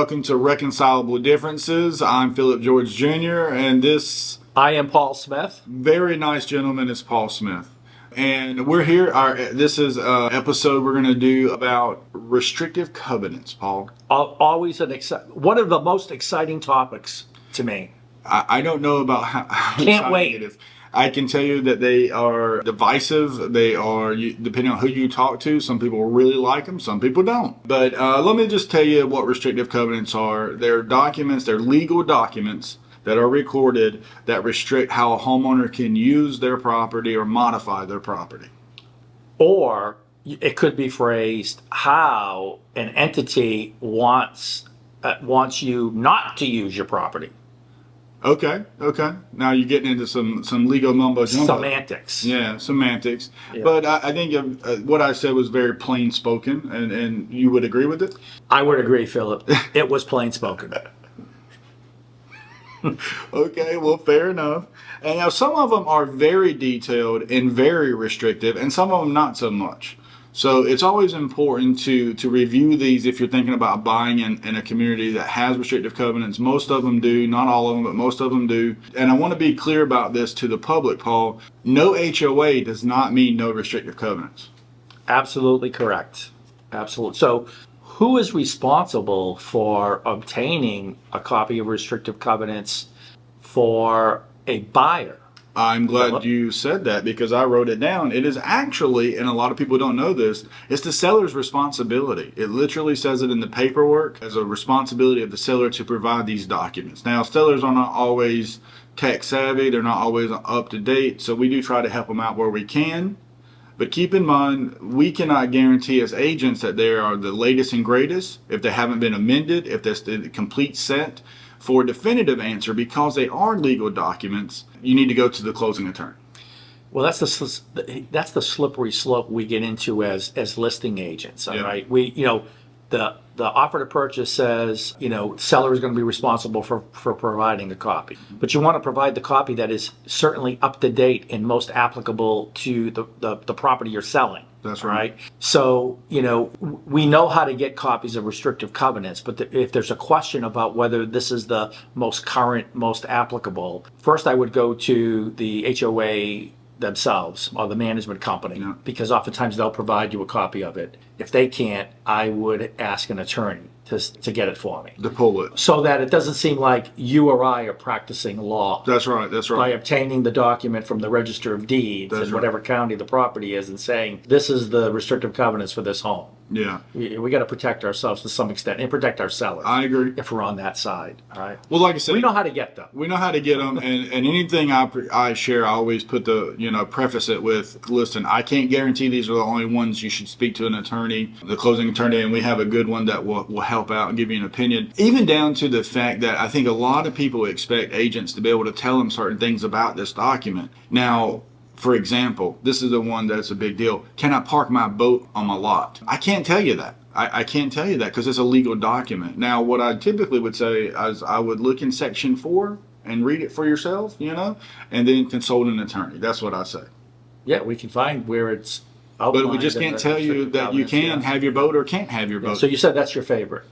welcome to Reconcilable Differences. I'm Phillip George Jr. and this I am Paul Smith. very nice gentleman is Paul Smith. And we're here, this is an episode we're going to do about restrictive covenants, Paul. Always one of the most exciting topics to me. I don't know about how Can't exciting wait. it is. I can tell you that they are divisive. They are, depending on who you talk to, some people really like them, some people don't. But let me just tell you what restrictive covenants are. They're documents, they're legal documents that are recorded that restrict how a homeowner can use their property or modify their property. Or it could be phrased how an entity wants you not to use your property. Okay. Now you're getting into some legal mumbo jumbo. Semantics. Yeah, semantics. Yeah. But I think what I said was very plain spoken, and you would agree with it? I would agree, Philip. It was plain spoken. Okay, well, fair enough. And now some of them are very detailed and very restrictive, and some of them not so much. So it's always important to review these if you're thinking about buying in a community that has restrictive covenants. Most of them do, not all of them, but most of them do. And I want to be clear about this to the public, Paul. No HOA does not mean no restrictive covenants. Absolutely correct. Absolutely. So who is responsible for obtaining a copy of restrictive covenants for a buyer? I'm glad you said that because I wrote it down. It is actually, and a lot of people don't know this, it's the seller's responsibility. It literally says it in the paperwork as a responsibility of the seller to provide these documents. Now, sellers are not always tech savvy. They're not always up to date. So we do try to help them out where we can. But keep in mind, we cannot guarantee as agents that they are the latest and greatest, if they haven't been amended, if that's the complete set. For a definitive answer, because they are legal documents, you need to go to the closing attorney. Well, that's the slippery slope we get into as listing agents. All right, the offer to purchase says seller is going to be responsible for providing a copy, but you want to provide the copy that is certainly up to date and most applicable to the property you're selling. That's right. So, we know how to get copies of restrictive covenants, but if there's a question about whether this is the most current, most applicable, first I would go to the HOA themselves or the management company, because oftentimes they'll provide you a copy of it. If they can't, I would ask an attorney to get it for me. To pull it. So that it doesn't seem like you or I are practicing law. That's right. By obtaining the document from the Register of Deeds in whatever county the property is and saying, this is the restrictive covenants for this home. Yeah. We got to protect ourselves to some extent and protect our sellers. I agree. If we're on that side. All right. Well, like I said, we know how to get them. We know how to get them. and anything I share, I always put preface it with, listen, I can't guarantee these are the only ones. You should speak to an attorney, the closing attorney, and we have a good one that will help out and give you an opinion. Even down to the fact that I think a lot of people expect agents to be able to tell them certain things about this document. Now, for example, this is the one that's a big deal. Can I park my boat on my lot? I can't tell you that. I can't tell you that because it's a legal document. Now, what I typically would say is I would look in Section 4 and read it for yourself, and then consult an attorney. That's what I say. Yeah, we can find where it's outlined. But we just can't tell you that you can have your boat or can't have your boat. So you said that's your favorite.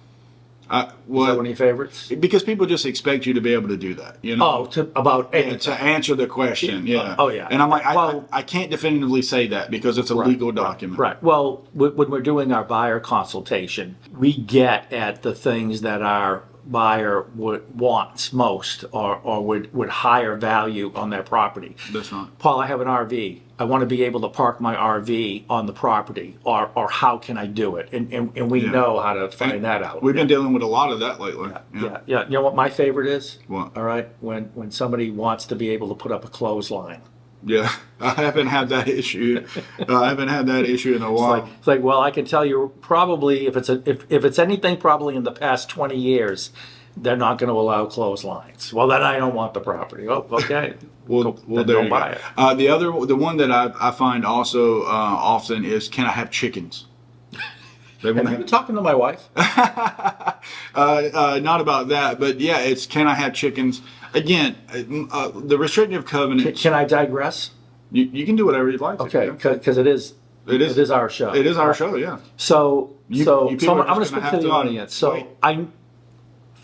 Is that one of your favorites? Because people just expect you to be able to do that, to answer the question, yeah. Oh, yeah. And I'm like, I can't definitively say that because it's a legal document. Right. Well, when we're doing our buyer consultation, we get at the things that our buyer wants most or would higher value on their property. That's right. Paul, I have an RV. I want to be able to park my RV on the property, or how can I do it? And we know how to find that out. We've been dealing with a lot of that lately. Yeah. You know what my favorite is? What? All right, when somebody wants to be able to put up a clothesline. Yeah, I haven't had that issue. I haven't had that issue in a while. It's like, well, I can tell you probably if it's anything, probably in the past 20 years, they're not going to allow clotheslines. Well, then I don't want the property. Oh, okay. Well, don't buy it. The one that I find also often is, can I have chickens? Have you been talking to my wife? Not about that, but yeah, it's can I have chickens? Again, the restrictive covenant. Can I digress? You can do whatever you'd like. Okay, because it is our show. It is our show, yeah. So I'm going to speak to the audience. So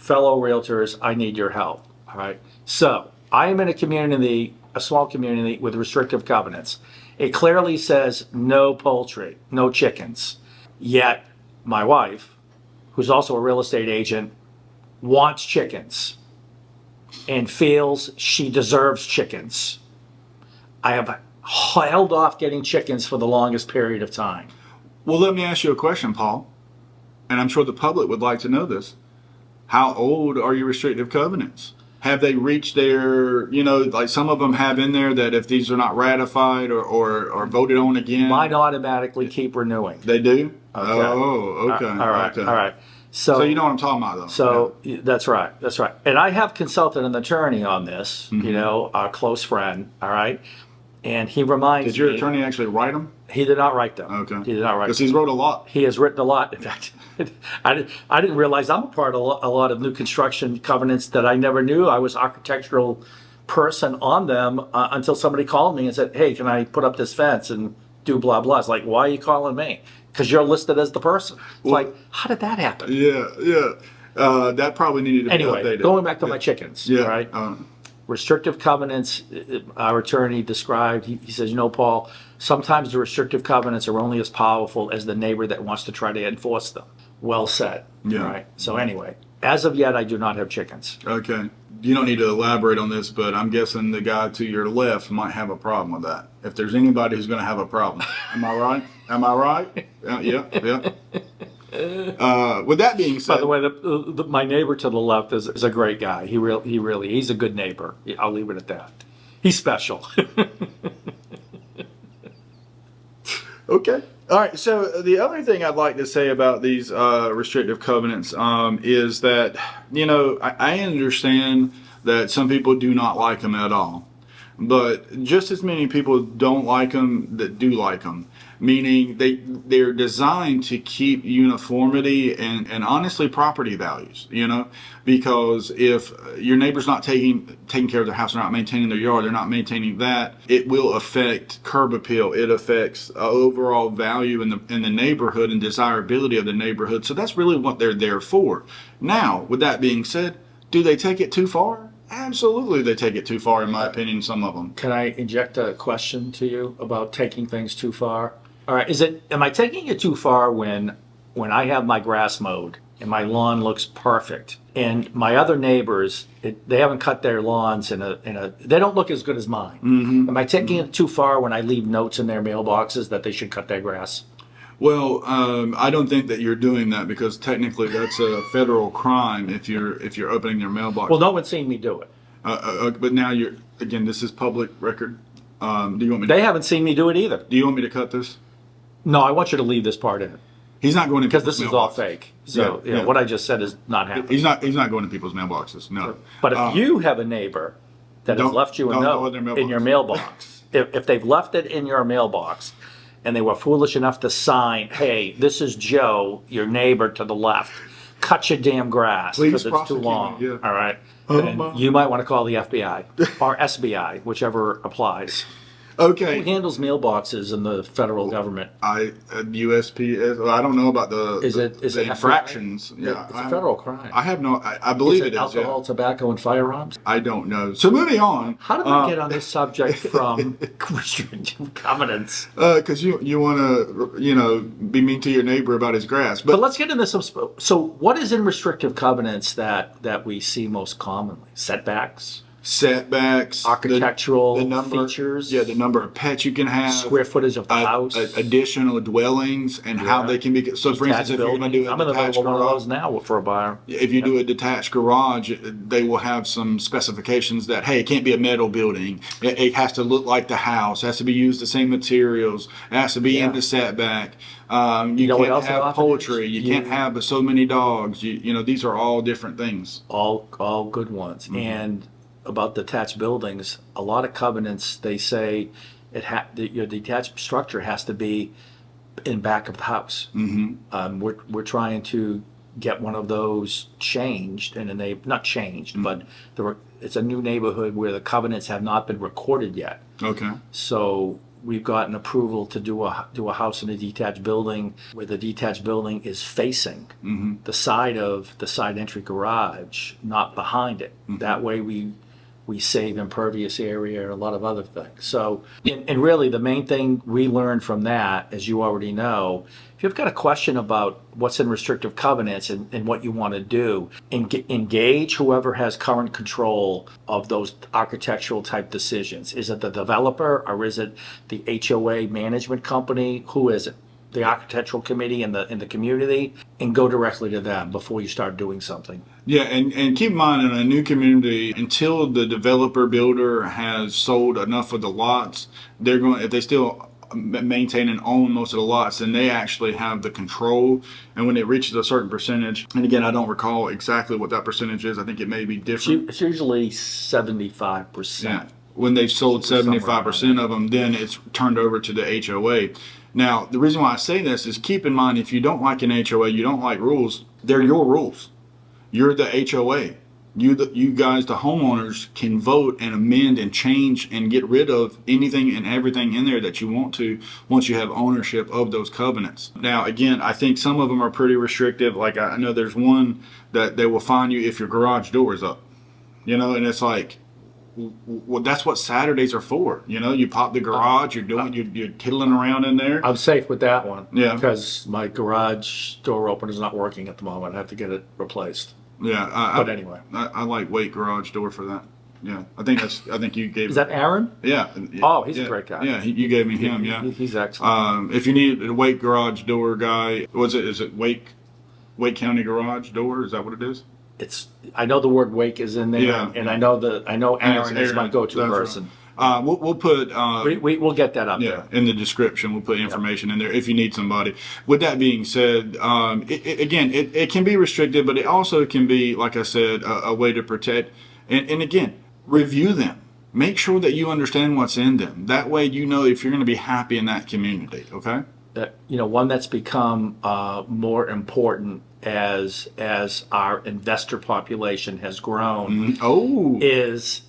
fellow realtors, I need your help. All right. So I am in a community, a small community with restrictive covenants. It clearly says no poultry, no chickens. Yet my wife, who's also a real estate agent, wants chickens and feels she deserves chickens. I have held off getting chickens for the longest period of time. Well, let me ask you a question, Paul, and I'm sure the public would like to know this. How old are your restrictive covenants? Have they reached their, like some of them have in there that if these are not ratified or voted on again? Mine automatically keep renewing. They do? Okay. Oh, okay. All right. Okay. All right. So you know what I'm talking about, though. So that's right. That's right. And I have consulted an attorney on this, a close friend. All right. And he reminds me. Did your attorney actually write them? He did not write them. Okay. He did not write them. Because he's wrote a lot. He has written a lot. In fact, I didn't realize I'm a part of a lot of new construction covenants that I never knew. I was architectural person on them until somebody called me and said, hey, can I put up this fence and do blah, blah. It's like, why are you calling me? Because you're listed as the person. It's like, how did that happen? Yeah. That probably needed to be updated. Anyway, going back to my chickens. Yeah. Right? Restrictive covenants, our attorney described, he says, Paul, sometimes the restrictive covenants are only as powerful as the neighbor that wants to try to enforce them. Well said. Yeah. Right. So anyway, as of yet, I do not have chickens. Okay. You don't need to elaborate on this, but I'm guessing the guy to your left might have a problem with that. If there's anybody who's going to have a problem. Am I right? Am I right? Yeah. With that being said, by the way, my neighbor to the left is a great guy. He's a good neighbor. I'll leave it at that. He's special. Okay. All right. So the other thing I'd like to say about these restrictive covenants is that, I understand that some people do not like them at all. But just as many people don't like them that do like them, meaning they're designed to keep uniformity and honestly property values, because if your neighbor's not taking care of their house, they're not maintaining their yard, they're not maintaining that, it will affect curb appeal. It affects overall value in the neighborhood and desirability of the neighborhood. So that's really what they're there for. Now, with that being said, do they take it too far? Absolutely, they take it too far, in my opinion, some of them. Can I inject a question to you about taking things too far? All right, am I taking it too far when I have my grass mowed and my lawn looks perfect and my other neighbors, they haven't cut their lawns they don't look as good as mine. Mm-hmm. Am I taking it too far when I leave notes in their mailboxes that they should cut their grass? Well, I don't think that you're doing that because technically that's a federal crime if you're opening their mailbox. Well, no one's seen me do it. But now this is public record. Do you want me? They haven't seen me do it either. Do you want me to cut this? No, I want you to leave this part in. He's not going to because this is all fake. So yeah. What I just said is not happening. He's not going to people's mailboxes. No. But if you have a neighbor that has left you a note in your mailbox, if they've left it in your mailbox, and they were foolish enough to sign, hey, this is Joe, your neighbor to the left. Cut your damn grass because it's too long. Yeah. All right. Then you might want to call the FBI or SBI, whichever applies. Okay. Who handles mailboxes in the federal government? USPS. I don't know about the infractions. Yeah, it's a federal crime. I have no. I believe it is. Alcohol, tobacco, and firearms. I don't know. So moving on. How did we get on this subject from restrictive covenants? Because you want to be mean to your neighbor about his grass, but let's get into some. So what is in restrictive covenants that we see most commonly? Setbacks, architectural the number, features, the number of pets you can have, square footage of the house, additional dwellings, and how they can be. So, for instance, if you're going to do a detached garage, one of those now for a buyer. If you do a detached garage, they will have some specifications that it can't be a metal building. It has to look like the house. It has to be used the same materials. It has to be in the setback. You can't have poultry. You can't have so many dogs. These are all different things. All good ones. Mm-hmm. And about detached buildings, a lot of covenants, they say your detached structure has to be in back of the house. Mm-hmm. We're trying to get one of those changed, and not changed, mm-hmm. but it's a new neighborhood where the covenants have not been recorded yet. Okay. So we've gotten approval to do a house in a detached building where the detached building is facing the side entry garage, not behind it. That way we save impervious area and a lot of other things. So, and really the main thing we learned from that, as you already know, if you've got a question about what's in restrictive covenants and what you want to do, engage whoever has current control of those architectural type decisions. Is it the developer or is it the HOA management company? Who is it? The architectural committee in the community, and go directly to them before you start doing something. Yeah, and keep in mind, in a new community, until the developer builder has sold enough of the lots, they're going, if they still maintain and own most of the lots, then they actually have the control. And when it reaches a certain percentage, and again, I don't recall exactly what that percentage is, I think it may be different. It's usually 75%. Yeah. When they've sold 75% of them, then it's turned over to the HOA. Now, the reason why I say this is, keep in mind, if you don't like an HOA, you don't like rules, they're your rules. You're the HOA. You guys, the homeowners, can vote and amend and change and get rid of anything and everything in there that you want to once you have ownership of those covenants. Now, again, I think some of them are pretty restrictive. Like, I know there's one that they will fine you if your garage door is up. And it's like, well, that's what Saturdays are for. You pop the garage, you're tiddling around in there. I'm safe with that one. Yeah. Because my garage door opener is not working at the moment. I have to get it replaced. Yeah. But anyway. I like Wake garage door for that. Yeah. I think you gave. Is that Aaron? Yeah. Oh, he's a great guy. Yeah. You gave me him. Yeah. He's excellent. If you need a Wake garage door guy, is it Wake County garage door? Is that what it is? I know the word Wake is in there, Yeah. and I know Aaron is my go-to person. Right. We'll put We'll get that up there in the description. We'll put information in there if you need somebody. With that being said, it can be restricted, but it also can be, like I said, a way to protect. And again, review them. Make sure that you understand what's in them. That way, you know if you're going to be happy in that community. Okay. One that's become more important as our investor population has grown is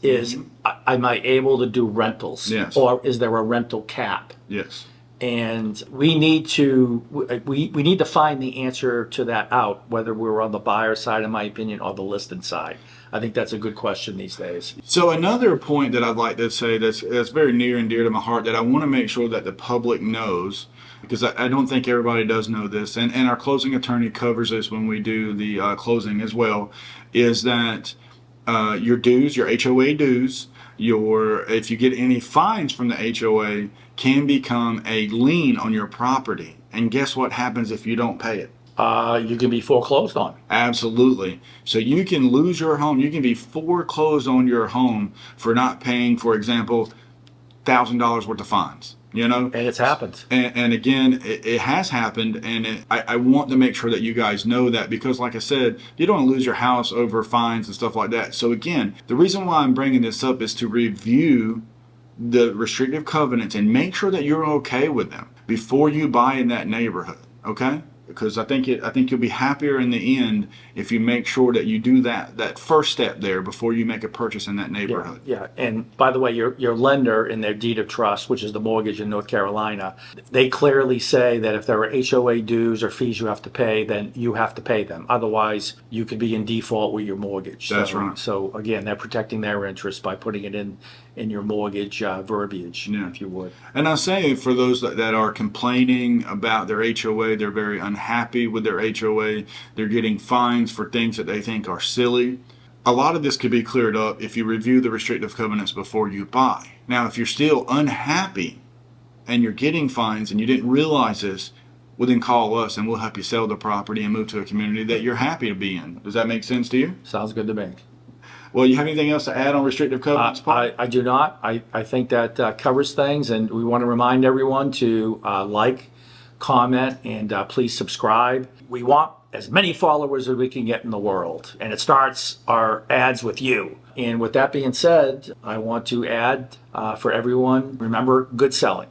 am I able to do rentals? Yes. Or is there a rental cap? Yes. And we need to find the answer to that out, whether we're on the buyer side, in my opinion, or the listed side. I think that's a good question these days. So another point that I'd like to say that's very near and dear to my heart that I want to make sure that the public knows, because I don't think everybody does know this, and our closing attorney covers this when we do the closing as well, is that your dues, your HOA dues, if you get any fines from the HOA, can become a lien on your property. And guess what happens if you don't pay it? You can be foreclosed on. Absolutely. So you can lose your home. You can be foreclosed on your home for not paying, for example, $1,000 worth of fines. And it's happened. And again, it has happened, and I want to make sure that you guys know that, because like I said, you don't want to lose your house over fines and stuff like that. So again, the reason why I'm bringing this up is to review the restrictive covenants and make sure that you're okay with them before you buy in that neighborhood, okay? Because I think you'll be happier in the end if you make sure that you do that first step there before you make a purchase in that neighborhood. Yeah. And by the way, your lender in their deed of trust, which is the mortgage in North Carolina, they clearly say that if there are HOA dues or fees you have to pay, then you have to pay them. Otherwise, you could be in default with your mortgage. That's right. So again, they're protecting their interest by putting it in your mortgage verbiage, if you would. And I say, for those that are complaining about their HOA, they're very unhappy with their HOA, they're getting fines for things that they think are silly. A lot of this could be cleared up if you review the restrictive covenants before you buy. Now, if you're still unhappy and you're getting fines and you didn't realize this, well, then call us and we'll help you sell the property and move to a community that you're happy to be in. Does that make sense to you? Sounds good to me. Well, you have anything else to add on restrictive covenants, Paul? I do not. I think that covers things, and we want to remind everyone to like, comment, and please subscribe. We want as many followers as we can get in the world, and it starts our ads with you. And with that being said, I want to add for everyone, remember, good selling.